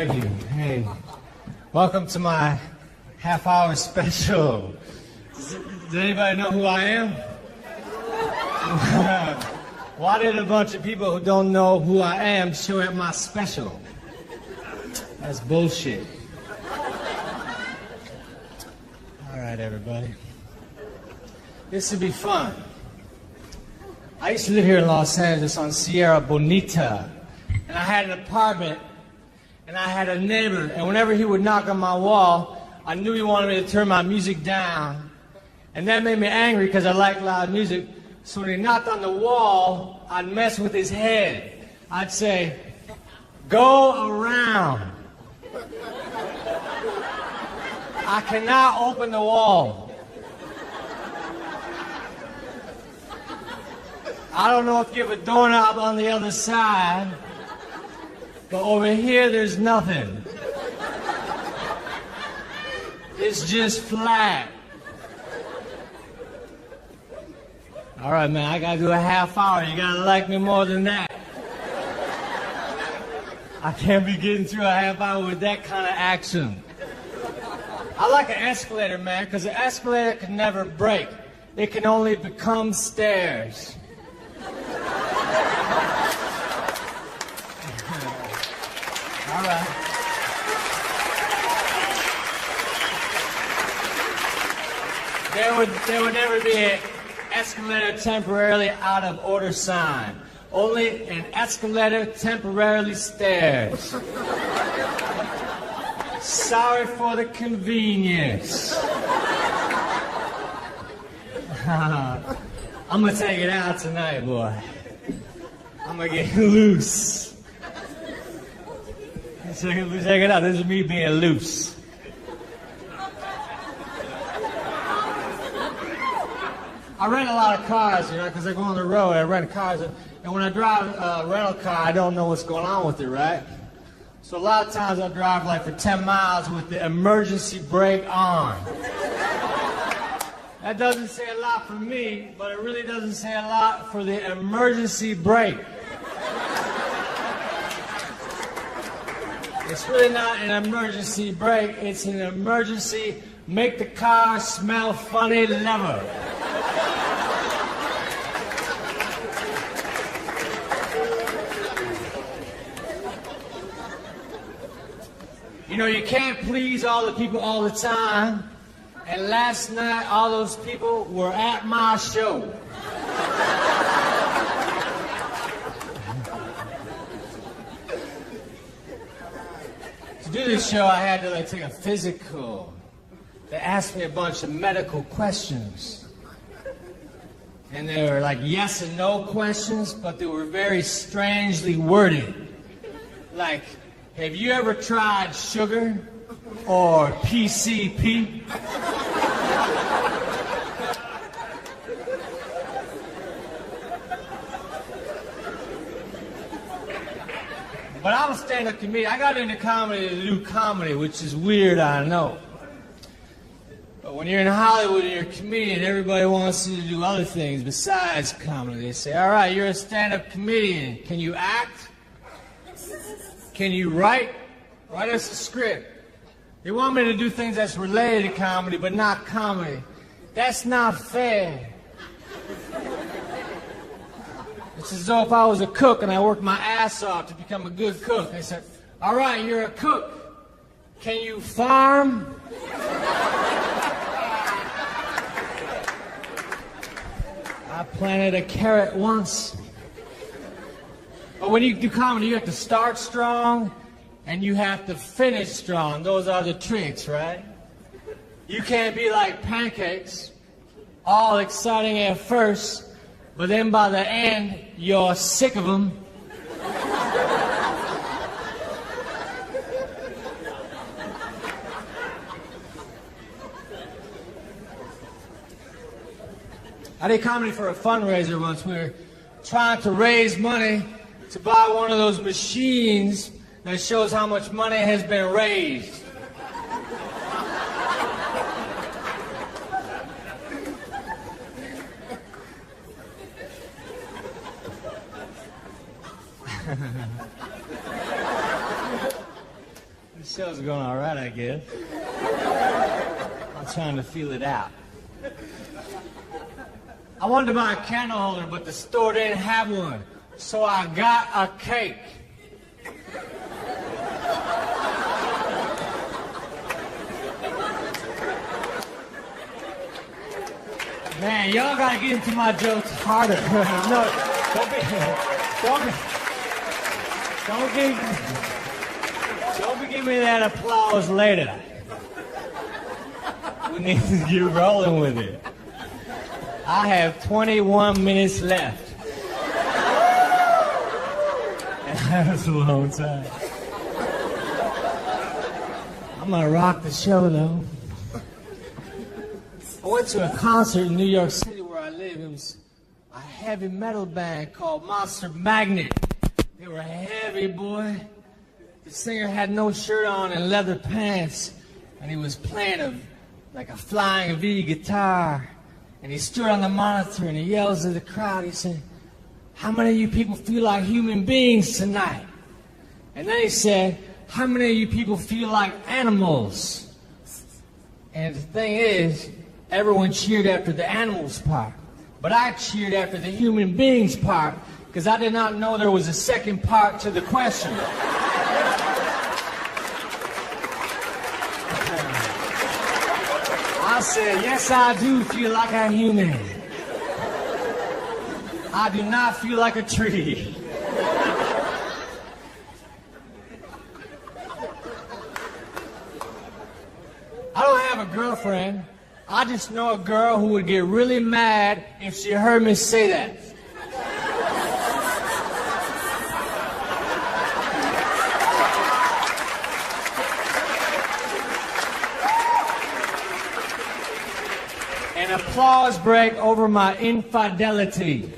Thank you. Hey, welcome to my half-hour special. Does anybody know who I am? Why did a bunch of people who don't know who I am show at my special? That's bullshit. All right, everybody. This would be fun. I used to live here in Los Angeles on Sierra Bonita, and I had an apartment, and I had a neighbor, and whenever he would knock on my wall, I knew he wanted me to turn my music down, and that made me angry because I like loud music. So when he knocked on the wall, I'd mess with his head. I'd say, "Go around." I cannot open the wall. I don't know if you have a doorknob on the other side, but over here there's nothing. It's just flat. All right, man, I gotta do a half hour. You gotta like me more than that. I can't be getting through a half hour with that kind of action. I like an escalator, man, because an escalator can never break. It can only become stairs. All right. There would never be an escalator temporarily out of order sign. Only an escalator temporarily stairs. Sorry for the convenience. I'm gonna take it out tonight, boy. I'm gonna get loose. Check it out. This is me being loose. I rent a lot of cars, you know, because I go on the road. I rent cars, and when I drive a rental car, I don't know what's going on with it, right? So a lot of times I drive like for 10 miles with the emergency brake on. That doesn't say a lot for me, but it really doesn't say a lot for the emergency brake. It's really not an emergency brake, it's an emergency make the car smell funny lever. You know, you can't please all the people all the time. And last night, all those people were at my show. To do this show, I had to take a physical. They asked me a bunch of medical questions. And they were like yes and no questions, but they were very strangely worded. Like, have you ever tried sugar or PCP? But I'm a stand-up comedian. I got into comedy to do comedy, which is weird, I know. But when you're in Hollywood and you're a comedian, everybody wants you to do other things besides comedy. They say, all right, you're a stand-up comedian. Can you act? Can you write? Write us a script. They want me to do things that's related to comedy, but not comedy. That's not fair. It's as though if I was a cook and I worked my ass off to become a good cook. They said, all right, you're a cook. Can you farm? I planted a carrot once. But when you do comedy, you have to start strong and you have to finish strong. Those are the tricks, right? You can't be like pancakes, all exciting at first, but then by the end, you're sick of them. I did comedy for a fundraiser once. We were trying to raise money to buy one of those machines that shows how much money has been raised. Show's going all right, I guess. I'm trying to feel it out. I wanted to buy a candle holder, but the store didn't have one. So I got a cake. Man, y'all gotta get into my jokes harder. No, don't be giving me that applause later. We need to get rolling with it. I have 21 minutes left. And that's a long time. I'm gonna rock the show though. I went to a concert in New York City where I live. It was a heavy metal band called Monster Magnet. They were heavy, boy. The singer had no shirt on and leather pants, and he was playing like a flying V guitar. And he stood on the monitor and he yells at the crowd. He said, "How many of you people feel like human beings tonight?" And then he said, "How many of you people feel like animals?" And the thing is, everyone cheered after the animals part. But I cheered after the human beings part, because I did not know there was a second part to the question. I said, yes, I do feel like a human. I do not feel like a tree. I don't have a girlfriend. I just know a girl who would get really mad if she heard me say that. An applause break over my infidelity.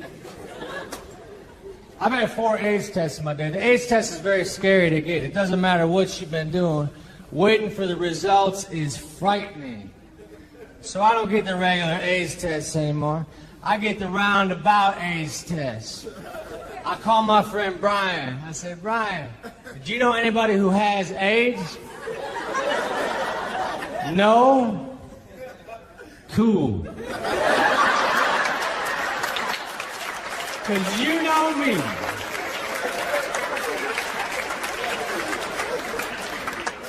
I've had 4 AIDS tests in my day. The AIDS test is very scary to get. It doesn't matter what you've been doing. Waiting for the results is frightening. So I don't get the regular AIDS tests anymore. I get the roundabout AIDS test. I call my friend Brian. I said, "Brian, do you know anybody who has AIDS?" "No." "Cool. Because you know me."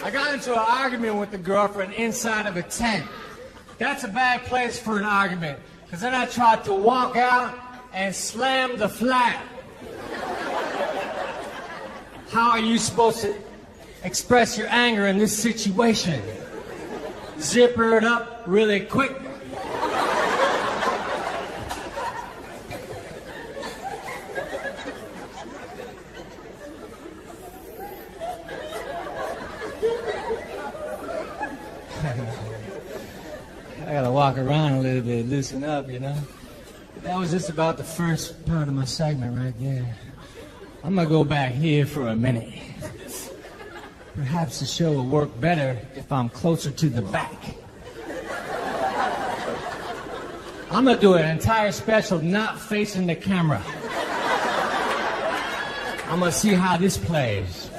I got into an argument with the girlfriend inside of a tent. That's a bad place for an argument, because then I tried to walk out and slam the flat. How are you supposed to express your anger in this situation? Zipper it up really quick. I gotta walk around a little bit, loosen up, you know. That was just about the first part of my segment right there. I'm gonna go back here for a minute. Perhaps the show will work better if I'm closer to the back. I'm gonna do an entire special not facing the camera. I'm gonna see how this plays.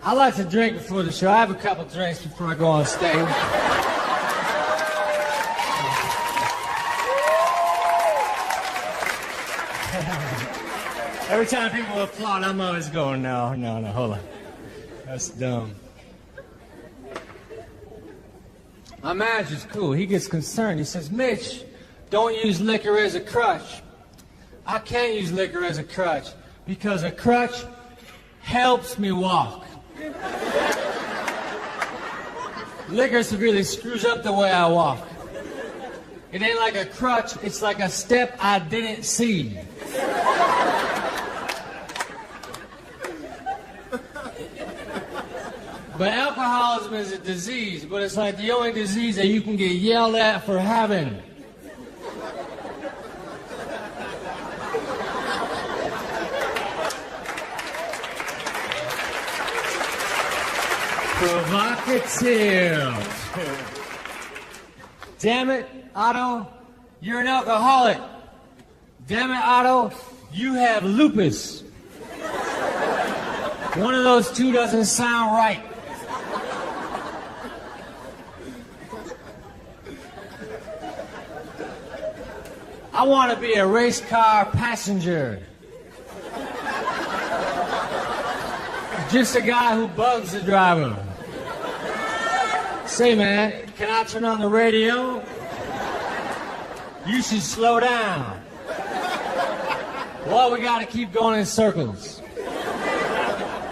I like to drink before the show. I have a couple drinks before I go on stage. Every time people applaud, I'm always going, no, hold on. That's dumb. My manager's cool. He gets concerned. He says, "Mitch, don't use liquor as a crutch." I can't use liquor as a crutch because a crutch helps me walk. Liquor severely screws up the way I walk. It ain't like a crutch, it's like a step I didn't see. But alcoholism is a disease, but it's like the only disease that you can get yelled at for having. Provocative. Damn it, Otto, you're an alcoholic. Damn it, Otto, you have lupus. One of those two doesn't sound right. I want to be a race car passenger. Just a guy who bugs the driver. Say, man, can I turn on the radio? You should slow down. Well, we got to keep going in circles.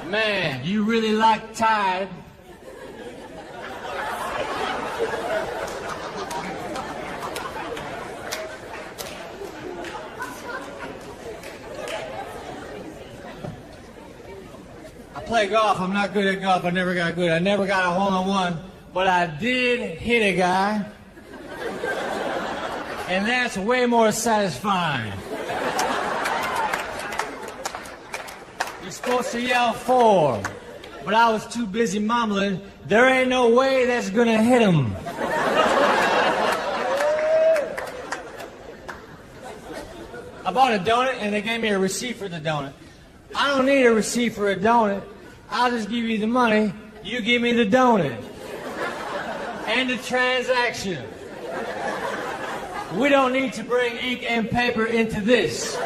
Man, you really like Tide. I play golf. I'm not good at golf. I never got good. I never got a hole-in-one. But I did hit a guy. And that's way more satisfying. You're supposed to yell 4, but I was too busy mumbling, there ain't no way that's gonna hit him. I bought a donut and they gave me a receipt for the donut. I don't need a receipt for a donut. I'll just give you the money, you give me the donut. End of transaction. We don't need to bring ink and paper into this.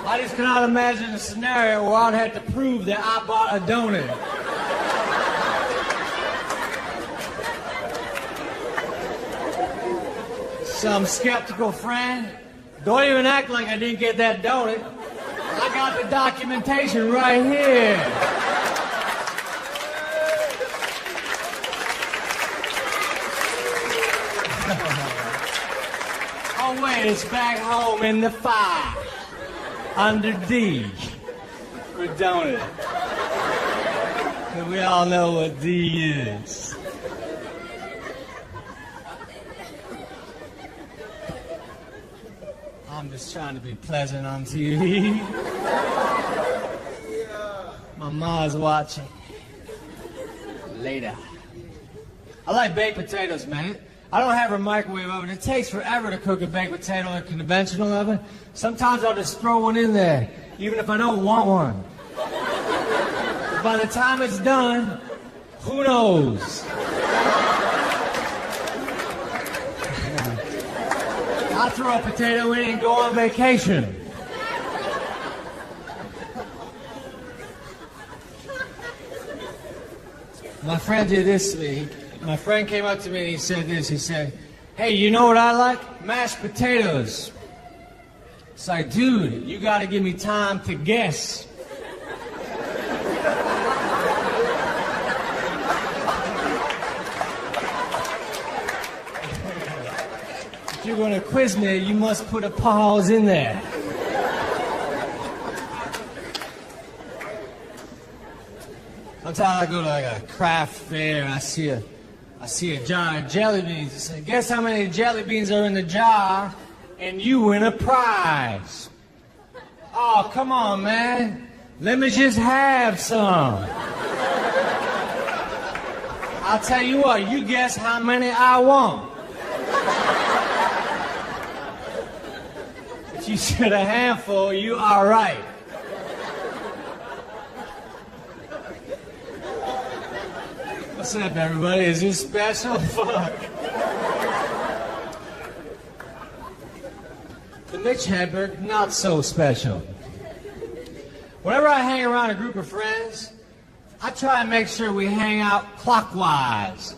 I just cannot imagine a scenario where I'd have to prove that I bought a donut. Some skeptical friend, don't even act like I didn't get that donut. I got the documentation right here. Oh wait, it's back home in the fire. Under D. For donut. And we all know what D is. I'm just trying to be pleasant on TV. My ma's watching. Later. I like baked potatoes, man. I don't have a microwave oven. It takes forever to cook a baked potato in a conventional oven. Sometimes I'll just throw one in there, even if I don't want one. But by the time it's done, who knows? I'll throw a potato in and go on vacation. My friend did this to me. My friend came up to me and he said this. He said, hey, you know what I like? Mashed potatoes. It's like, dude, you got to give me time to guess. If you're going to quiz me, you must put a pause in there. Sometimes I go to like a craft fair and I see a jar of jelly beans. I say, guess how many jelly beans are in the jar and you win a prize. Oh, come on, man. Let me just have some. I'll tell you what, you guess how many I want. If you said a handful, you are right. What's up, everybody? Is this special? Fuck. The Mitch Hedberg, not so special. Whenever I hang around a group of friends, I try and make sure we hang out clockwise.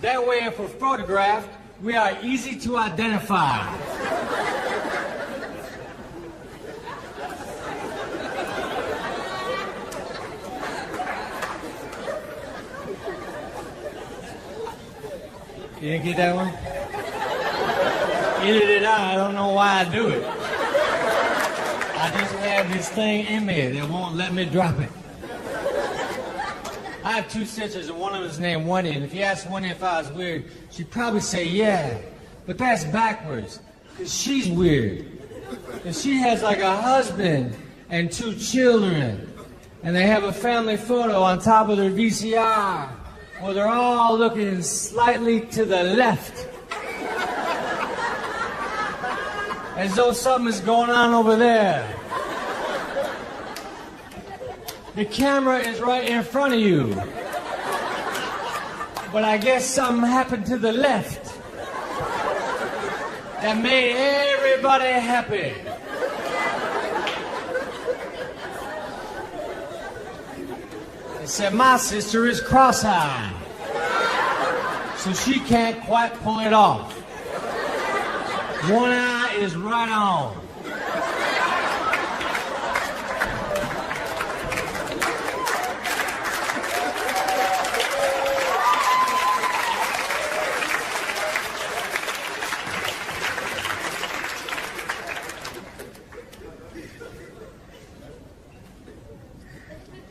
That way, if we're photographed, we are easy to identify. You didn't get that one? Edit it out. I don't know why I do it. I just have this thing in me that won't let me drop it. I have two sisters, and one of them is named Wendy. And if you ask Wendy if I was weird, she'd probably say, yeah. But that's backwards, because she's weird. And she has like a husband and 2 children. And they have a family photo on top of their VCR. Well, they're all looking slightly to the left. as though something is going on over there. The camera is right in front of you. But I guess something happened to the left that made everybody happy. They said, my sister is cross-eyed, so she can't quite pull it off. One eye is right on.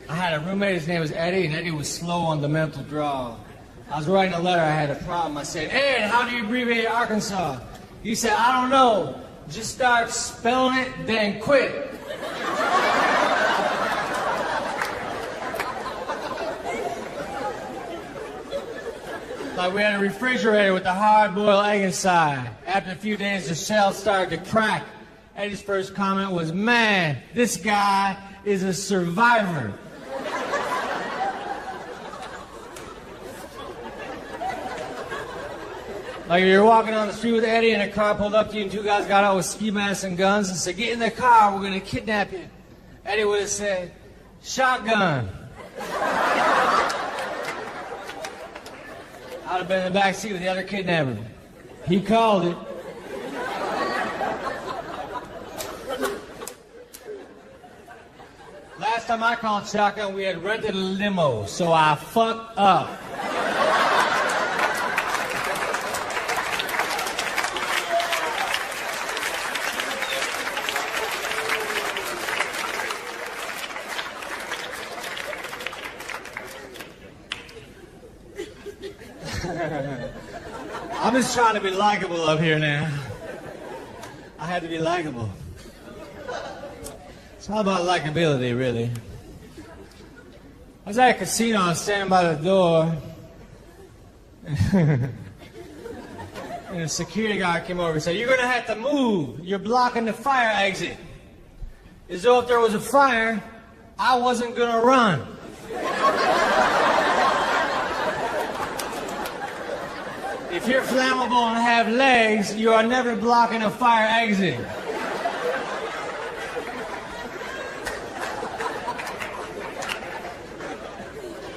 I had a roommate, his name was Eddie, and Eddie was slow on the mental draw. I was writing a letter, I had a problem. I said, Ed, how do you abbreviate Arkansas? He said, I don't know. Just start spelling it, then quit. Like we had a refrigerator with a hard-boiled egg inside. After a few days, the shell started to crack. Eddie's first comment was, man, this guy is a survivor. Like you're walking on the street with Eddie and a car pulled up to you and two guys got out with ski masks and guns and said, get in the car, we're going to kidnap you. Eddie would have said, shotgun. I'd have been in the back seat with the other kidnapper. He called it. Last time I called shotgun, we had rented a limo, so I fucked up. I'm just trying to be likable up here now. I had to be likable. It's all about likability, really. I was at a casino, I was standing by the door, and a security guard came over and said, you're going to have to move. You're blocking the fire exit. As though if there was a fire, I wasn't going to run. If you're flammable and have legs, you are never blocking a fire exit.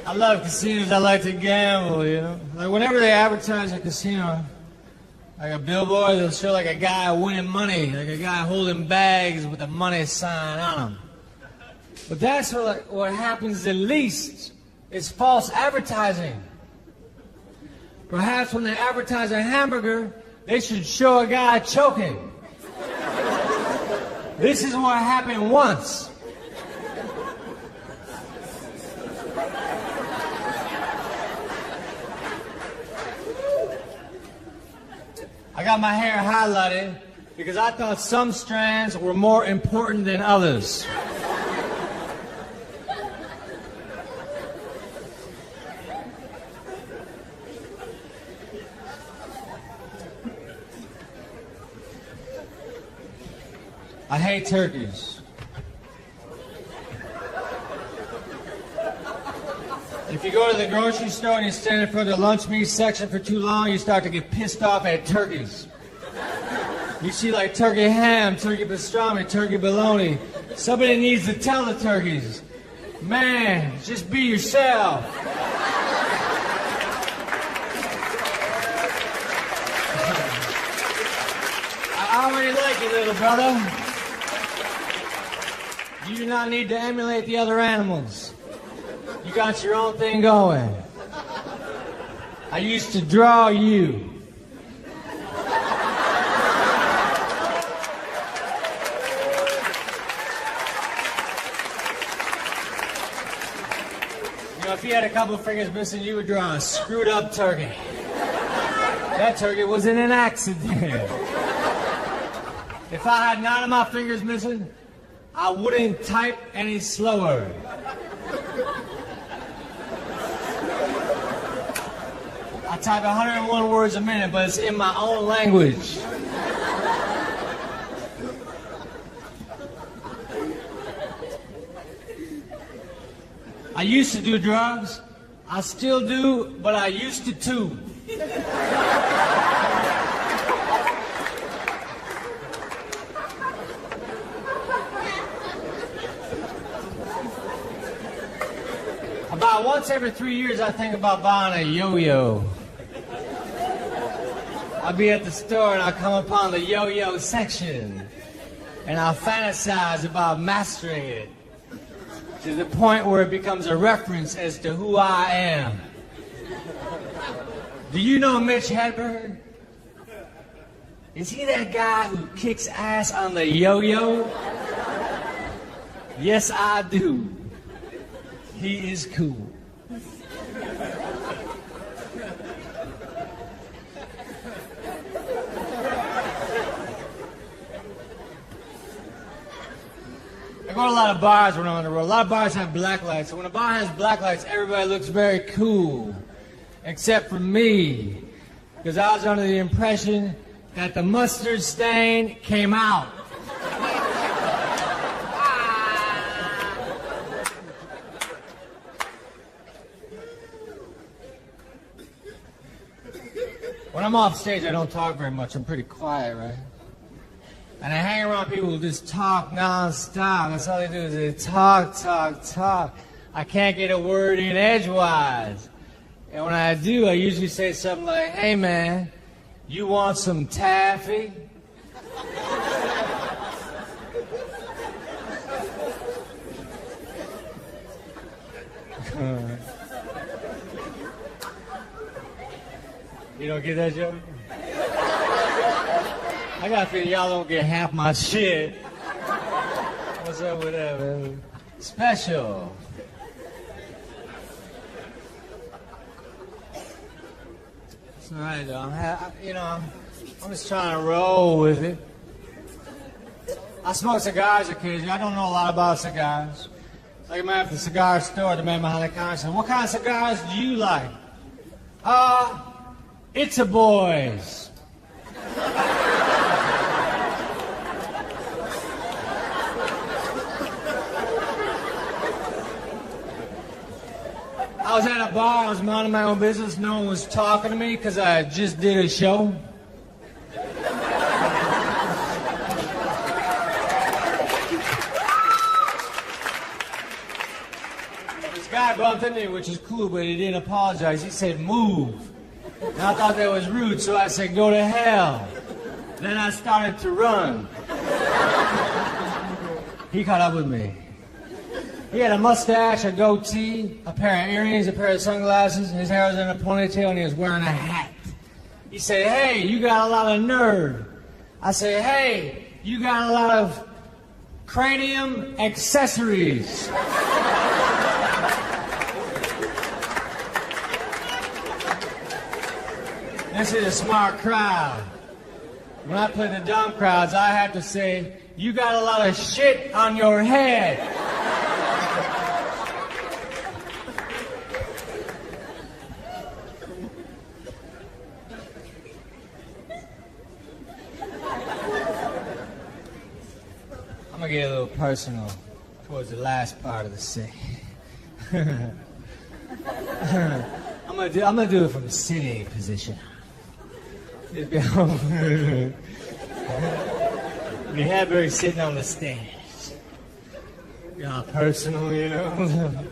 I love casinos. I like to gamble, you know. Like whenever they advertise a casino, like a billboard, they'll show like a guy winning money, like a guy holding bags with a money sign on them. But that's what happens the least. It's false advertising. Perhaps when they advertise a hamburger, they should show a guy choking. This is what happened once. I got my hair highlighted because I thought some strands were more important than others. I hate turkeys. If you go to the grocery store and you stand in front of the lunch meat section for too long, you start to get pissed off at turkeys. You see like turkey ham, turkey pastrami, turkey bologna. Somebody needs to tell the turkeys, man, just be yourself. I already like you, little brother. You do not need to emulate the other animals. You got your own thing going. I used to draw you. You know, if you had a couple of fingers missing, you would draw a screwed up turkey. That turkey was in an accident. If I had none of my fingers missing, I wouldn't type any slower. I type 101 words a minute, but it's in my own language. I used to do drugs. I still do, but I used to too. About once every 3 years, I think about buying a yo-yo. I'll be at the store and I'll come upon the yo-yo section, and I'll fantasize about mastering it to the point where it becomes a reference as to who I am. Do you know Mitch Hedberg? Is he that guy who kicks ass on the yo-yo? Yes, I do. He is cool. I go to a lot of bars around the world. A lot of bars have black lights. So when a bar has black lights, everybody looks very cool. Except for me. Because I was under the impression that the mustard stain came out. When I'm off stage, I don't talk very much. I'm pretty quiet, right? And I hang around people who just talk non-stop. That's all they do is they talk, talk, talk. I can't get a word in edgewise. And when I do, I usually say something like, hey man, you want some taffy? You don't get that joke? I got a feeling y'all don't get half my shit. What's up with that, man? Special. It's all right, though. I'm just trying to roll with it. I smoke cigars occasionally. I don't know a lot about cigars. Like I'm at the cigar store, the man behind the counter said, what kind of cigars do you like? It's a boys. I was at a bar, I was minding my own business, no one was talking to me because I just did a show. This guy bumped into me, which is cool, but he didn't apologize. He said, move. And I thought that was rude, so I said, go to hell. Then I started to run. He caught up with me. He had a mustache, a goatee, a pair of earrings, a pair of sunglasses, his hair was in a ponytail, and he was wearing a hat. He said, hey, you got a lot of nerve. I said, hey, you got a lot of cranium accessories. This is a smart crowd. When I play the dumb crowds, I have to say, you got a lot of shit on your head. I'm gonna get a little personal towards the last part of the scene. I'm gonna do it from a sitting position. Mitch Hedberg sitting on the stage. Personal, you know.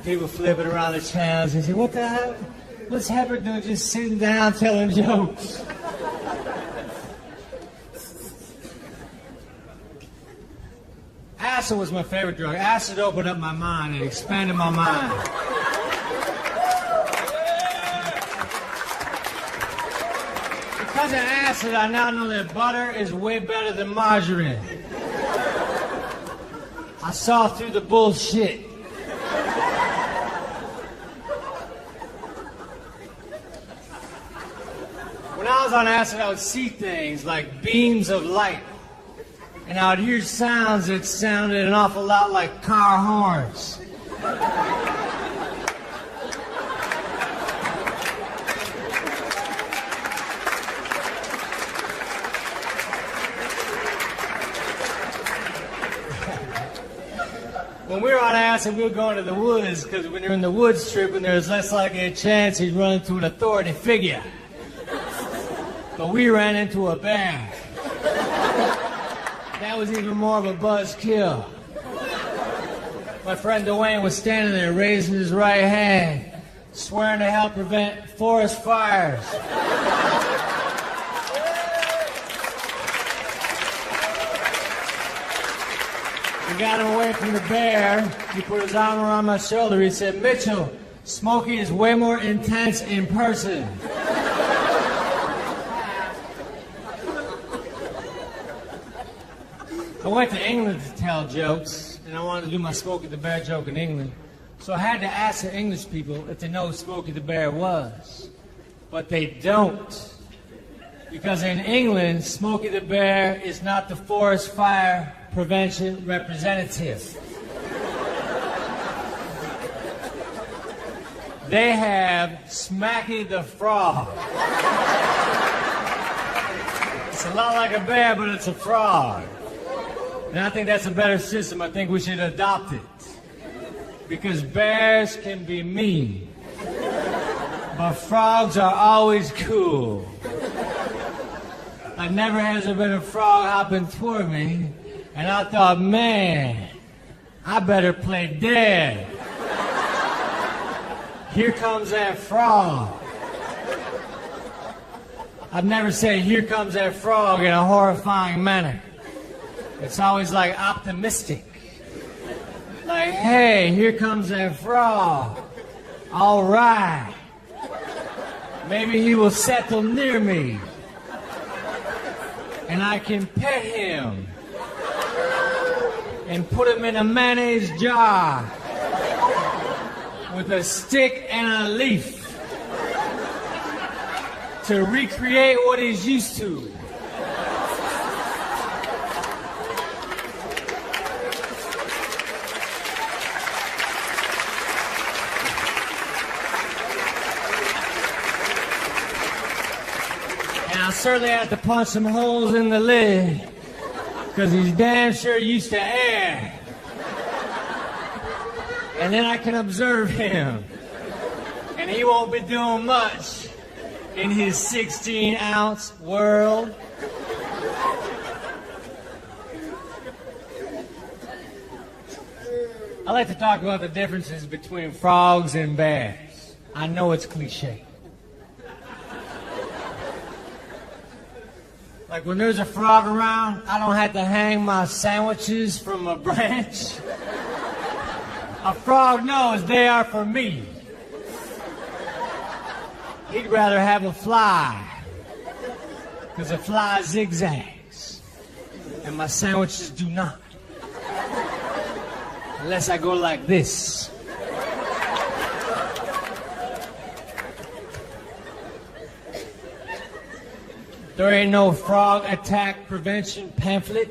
People flipping around the channels and say, what the hell? What's Hedberg doing just sitting down telling jokes? Acid was my favorite drug. Acid opened up my mind. It expanded my mind. Because of acid, I now know that butter is way better than margarine. I saw through the bullshit. When I was on acid, I would see things like beams of light. And I would hear sounds that sounded an awful lot like car horns. when we were on acid, we were going to the woods, because when you're in the woods tripping, there's less likely a chance he'd run into an authority figure. But we ran into a bear. That was even more of a buzzkill. My friend Dwayne was standing there raising his right hand, swearing to help prevent forest fires. We got him away from the bear. He put his arm around my shoulder. He said, "Mitchell, smoking is way more intense in person." I went to England to tell jokes, and I wanted to do my Smokey the Bear joke in England. So I had to ask the English people if they know who Smokey the Bear was. But they don't. Because in England, Smokey the Bear is not the forest fire prevention representative. They have Smacky the Frog. It's a lot like a bear, but it's a frog. And I think that's a better system. I think we should adopt it. Because bears can be mean. But frogs are always cool. Like never has there been a frog hopping toward me, and I thought, man, I better play dead. Here comes that frog. I've never said, "Here comes that frog," in a horrifying manner. It's always like optimistic. Like, hey, here comes that frog. All right. Maybe he will settle near me. And I can pet him. And put him in a mayonnaise jar. With a stick and a leaf. To recreate what he's used to. I certainly have to punch some holes in the lid, because he's damn sure used to air. And then I can observe him, and he won't be doing much in his 16-ounce world. I like to talk about the differences between frogs and bears. I know it's cliche. Like when there's a frog around, I don't have to hang my sandwiches from a branch. A frog knows they are for me. He'd rather have a fly, because a fly zigzags, and my sandwiches do not. Unless I go like this. There ain't no frog attack prevention pamphlet.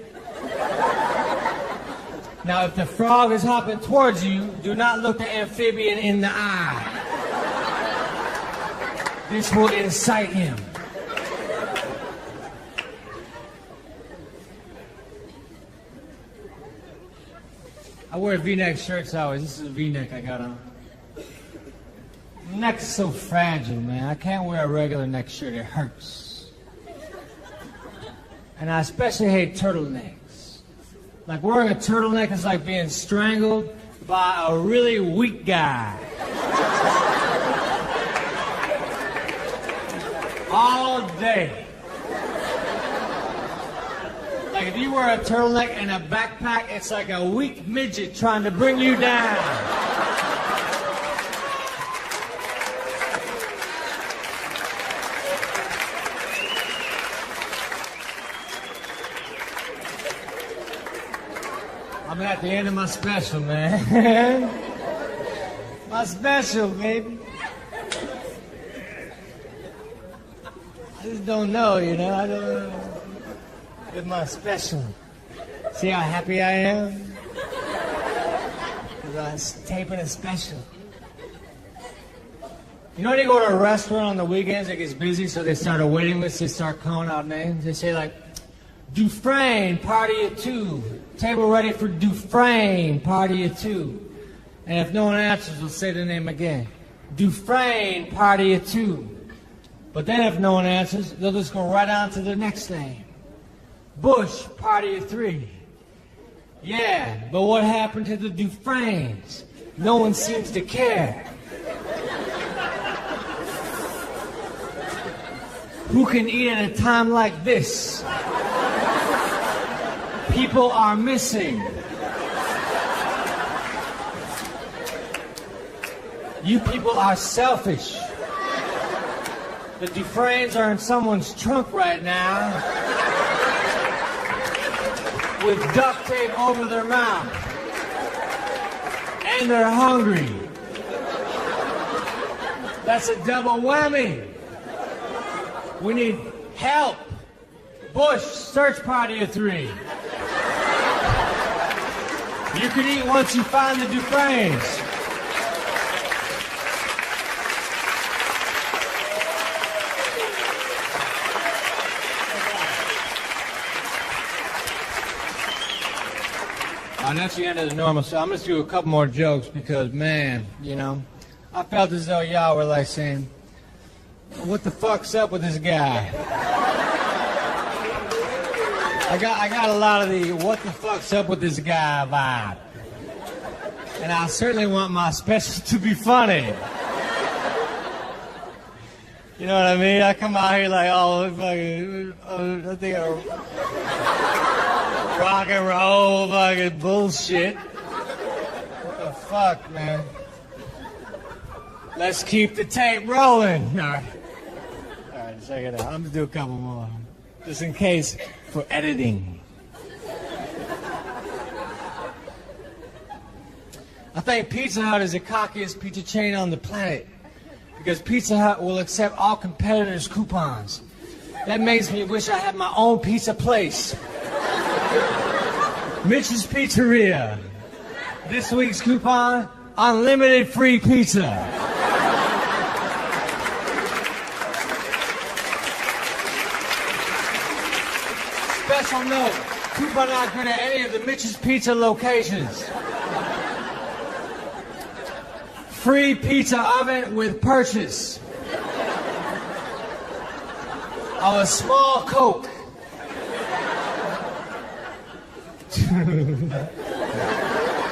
Now, if the frog is hopping towards you, do not look the amphibian in the eye. This will incite him. I wear V-neck shirts always. This is a V-neck I got on. My neck's so fragile, man. I can't wear a regular neck shirt. It hurts. And I especially hate turtlenecks. Like wearing a turtleneck is like being strangled by a really weak guy. All day. Like if you wear a turtleneck and a backpack, it's like a weak midget trying to bring you down. I'm at the end of my special, man. My special, baby. I just don't know, you know. I don't know. With my special. See how happy I am? Because I was taping a special. You know when you go to a restaurant on the weekends, it gets busy, so they start a waiting list, they start calling out names. They say like, Dufresne, party of two. Table ready for Dufresne, party of two. And if no one answers, we'll say the name again. Dufresne, party of two. But then if no one answers, they'll just go right on to the next name. Bush, party of three. Yeah, but what happened to the Dufresnes? No one seems to care. Who can eat at a time like this? People are missing. You people are selfish. The Dufresnes are in someone's trunk right now with duct tape over their mouth. And they're hungry. That's a double whammy. We need help. Bush, search party of three. You can eat once you find the Dufresnes. That's the end of the normal show. I'm going to do a couple more jokes because, man, you know, I felt as though y'all were like saying, what the fuck's up with this guy? I got a lot of the what the fuck's up with this guy vibe. And I certainly want my special to be funny. You know what I mean? I come out here like, oh, fucking, I think rock and roll fucking bullshit. What the fuck, man? Let's keep the tape rolling. All right, check it out. I'm gonna do a couple more, just in case for editing. I think Pizza Hut is the cockiest pizza chain on the planet because Pizza Hut will accept all competitors' coupons. That makes me wish I had my own pizza place. Mitch's Pizzeria. This week's coupon, unlimited free pizza. Special note, coupon not good at any of the Mitch's Pizza locations. Free pizza oven with purchase of a small Coke.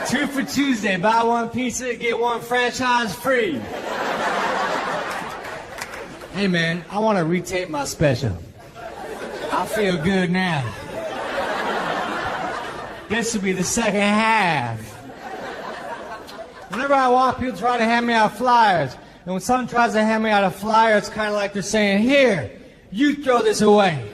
Two for Tuesday. Buy one pizza, get one franchise free. Hey man, I want to retape my special. I feel good now. This will be the second half. Whenever I walk, people try to hand me out flyers. And when someone tries to hand me out a flyer, it's kind of like they're saying, here, you throw this away.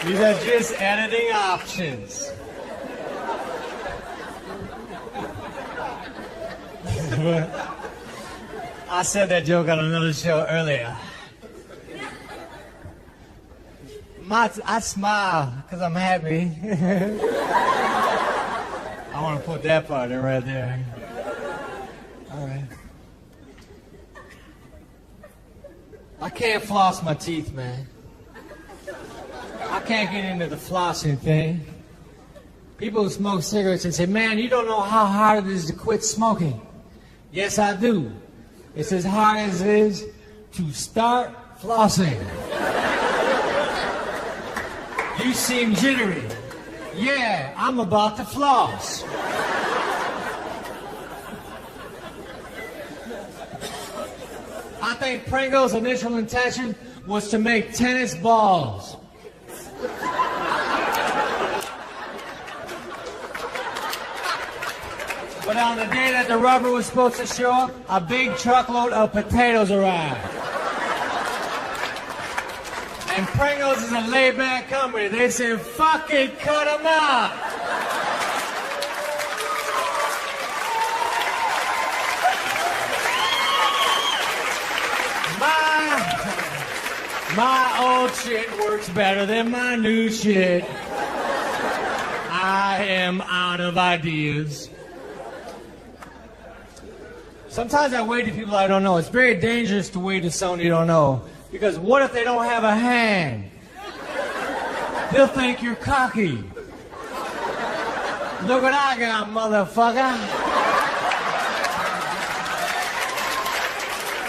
These are just editing options. I said that joke on another show earlier. I smile because I'm happy. I want to put that part in right there. All right. I can't floss my teeth, man. I can't get into the flossing thing. People who smoke cigarettes and say, man, you don't know how hard it is to quit smoking. Yes, I do. It's as hard as it is to start flossing. You seem jittery. Yeah, I'm about to floss. I think Pringle's initial intention was to make tennis balls. But on the day that the rubber was supposed to show up, a big truckload of potatoes arrived. And Pringles is a laid-back company. They said, fuck it, cut them out. My old shit works better than my new shit. I am out of ideas. Sometimes I wave to people I don't know. It's very dangerous to wave to someone you don't know. Because what if they don't have a hand? They'll think you're cocky. Look what I got, motherfucker.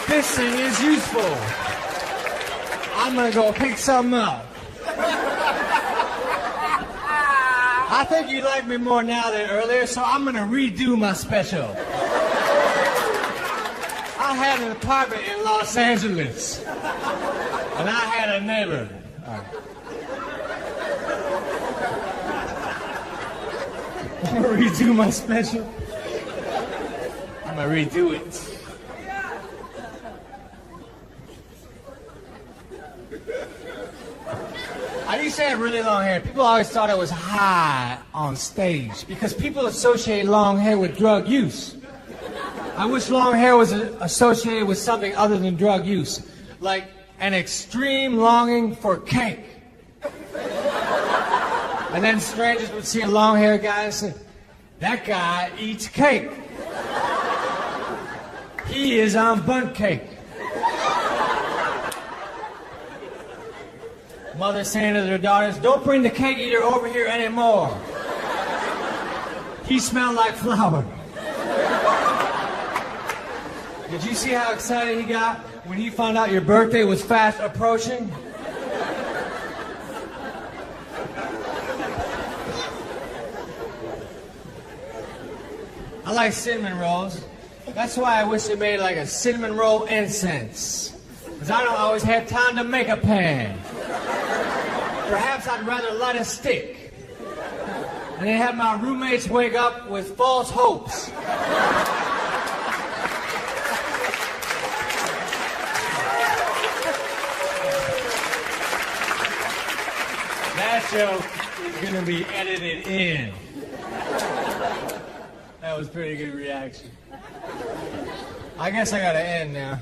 This thing is useful. I'm gonna go pick something up. I think you like me more now than earlier, so I'm gonna redo my special. I had an apartment in Los Angeles, and I had a neighbor. All right. I'm gonna redo my special. I'm gonna redo it. I used to have really long hair. People always thought I was high on stage because people associate long hair with drug use. I wish long hair was associated with something other than drug use, like an extreme longing for cake. And then strangers would see a long-haired guy and say, that guy eats cake. He is on bundt cake. Mothers saying to their daughters, don't bring the cake eater over here anymore. He smelled like flour. Did you see how excited he got when he found out your birthday was fast approaching? I like cinnamon rolls. That's why I wish they made like a cinnamon roll incense. Because I don't always have time to make a pan. Perhaps I'd rather light a stick. And then have my roommates wake up with false hopes. That joke is going to be edited in. That was a pretty good reaction. I guess I gotta end now.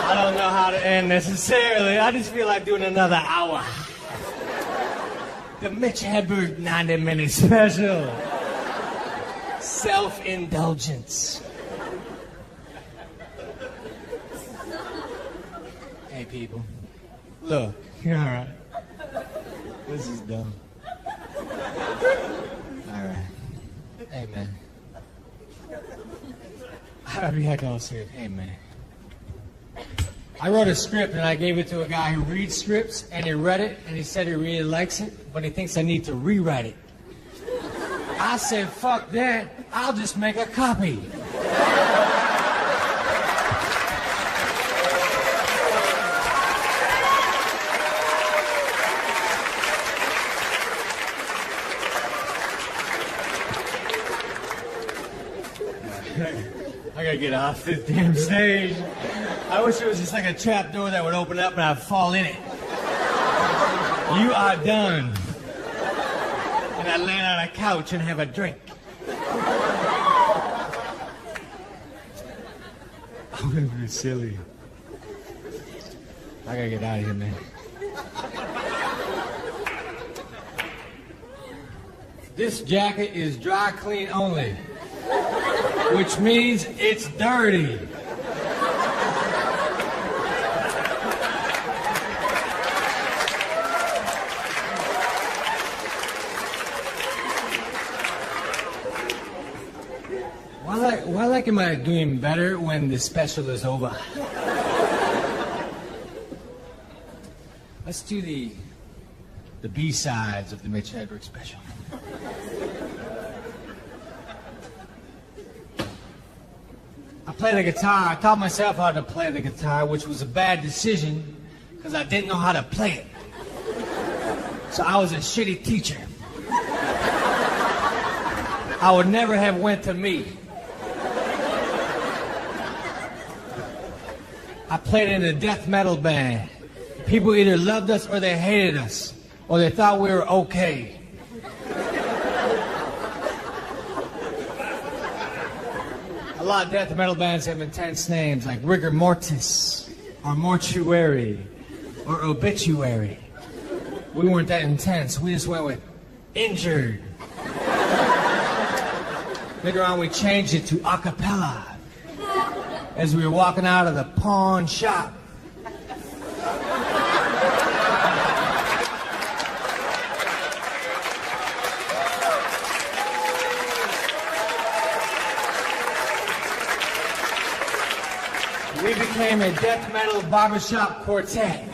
I don't know how to end necessarily. I just feel like doing another hour. The Mitch Hedberg 90-minute special. Self-indulgence. Hey, people. Look, you're all right. This is dumb. All right. Hey, man. I'll be heck all serious. Hey, man. I wrote a script and I gave it to a guy who reads scripts, and he read it and he said he really likes it, but he thinks I need to rewrite it. I said, fuck that. I'll just make a copy. I gotta get off this damn stage. I wish it was just like a trap door that would open up and I'd fall in it. You are done. And I'd land on a couch and have a drink. I'm gonna be silly. I gotta get out of here, man. This jacket is dry clean only, which means it's dirty. Why am I doing better when the special is over? Let's do the B-sides of the Mitch Hedberg special. I play the guitar. I taught myself how to play the guitar, which was a bad decision because I didn't know how to play it. So I was a shitty teacher. I would never have went to me. I played in a death metal band. People either loved us or they hated us, or they thought we were okay. A lot of death metal bands have intense names like Rigor Mortis, or Mortuary, or Obituary. We weren't that intense. We just went with Injured. Later on, we changed it to a cappella as we were walking out of the pawn shop. We became a death metal barbershop quartet.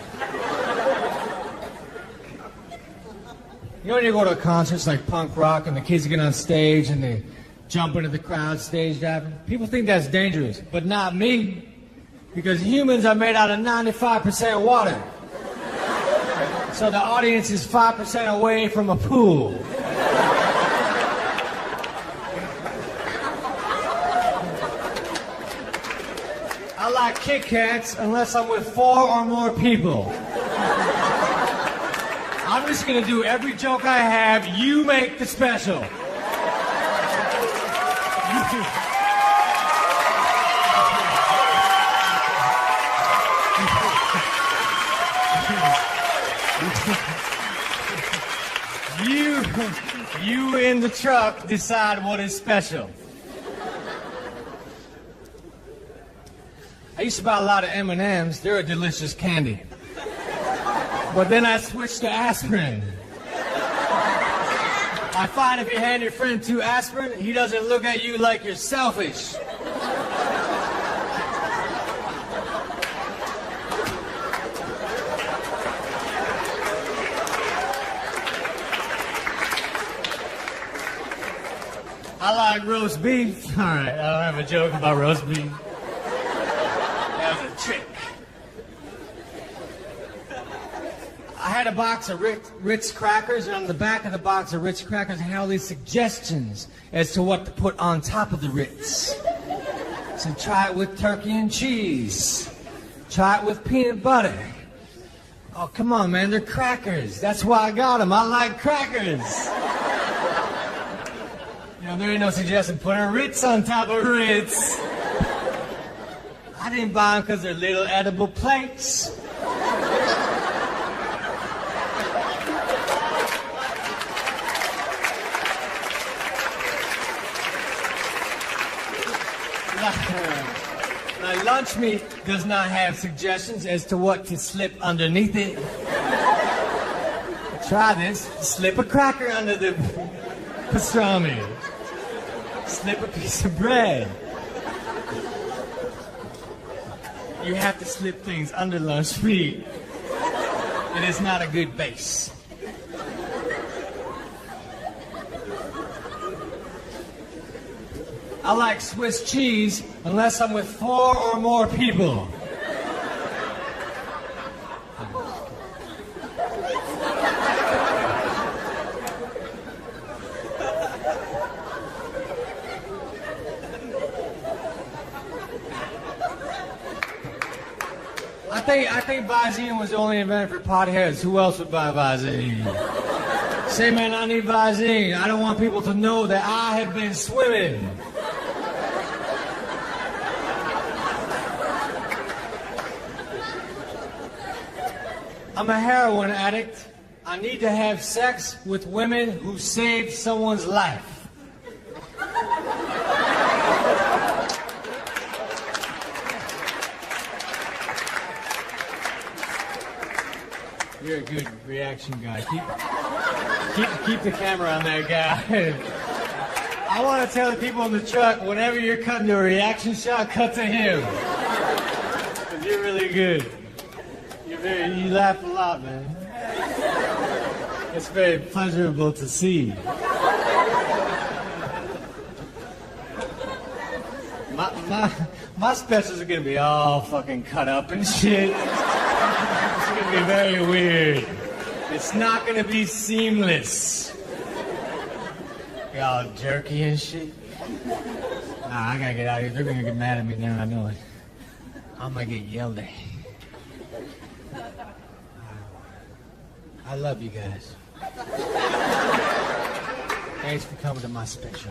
You know when you go to concerts like punk rock and the kids get on stage and they jump into the crowd stage diving? People think that's dangerous, but not me. Because humans are made out of 95% water. So the audience is 5% away from a pool. I like Kit Kats unless I'm with 4 or more people. I'm just gonna do every joke I have, you make the special. You in the truck decide what is special. I used to buy a lot of M&Ms. They're a delicious candy. But then I switched to aspirin. I find if you hand your friend 2 aspirin, he doesn't look at you like you're selfish. I like roast beef. All right, I don't have a joke about roast beef. That was a trick. I had a box of Ritz crackers, and on the back of the box of Ritz crackers, I had all these suggestions as to what to put on top of the Ritz. So try it with turkey and cheese. Try it with peanut butter. Oh, come on, man, they're crackers. That's why I got them. I like crackers. You know, there ain't no suggestion put a Ritz on top of Ritz. I didn't buy them because they're little edible plates. My lunch meat does not have suggestions as to what to slip underneath it. Try this. Slip a cracker under the pastrami. Slip a piece of bread. You have to slip things under lunch meat. It is not a good base. I like Swiss cheese unless I'm with 4 or more people. I think Visine was only invented for potheads. Who else would buy Visine? Say, man, I need Visine. I don't want people to know that I have been swimming. I'm a heroin addict. I need to have sex with women who saved someone's life. You're a good reaction guy. Keep the camera on that guy. I want to tell the people in the truck, whenever you're cutting to a reaction shot, cut to him. 'Cause you're really good. You laugh a lot, man. It's very pleasurable to see. My specials are gonna be all fucking cut up and shit. It's gonna be very weird. It's not gonna be seamless. You're all jerky and shit. Nah, I gotta get out of here. They're gonna get mad at me now, I know it. I'm gonna get yelled at. I love you guys. Thanks for coming to my special.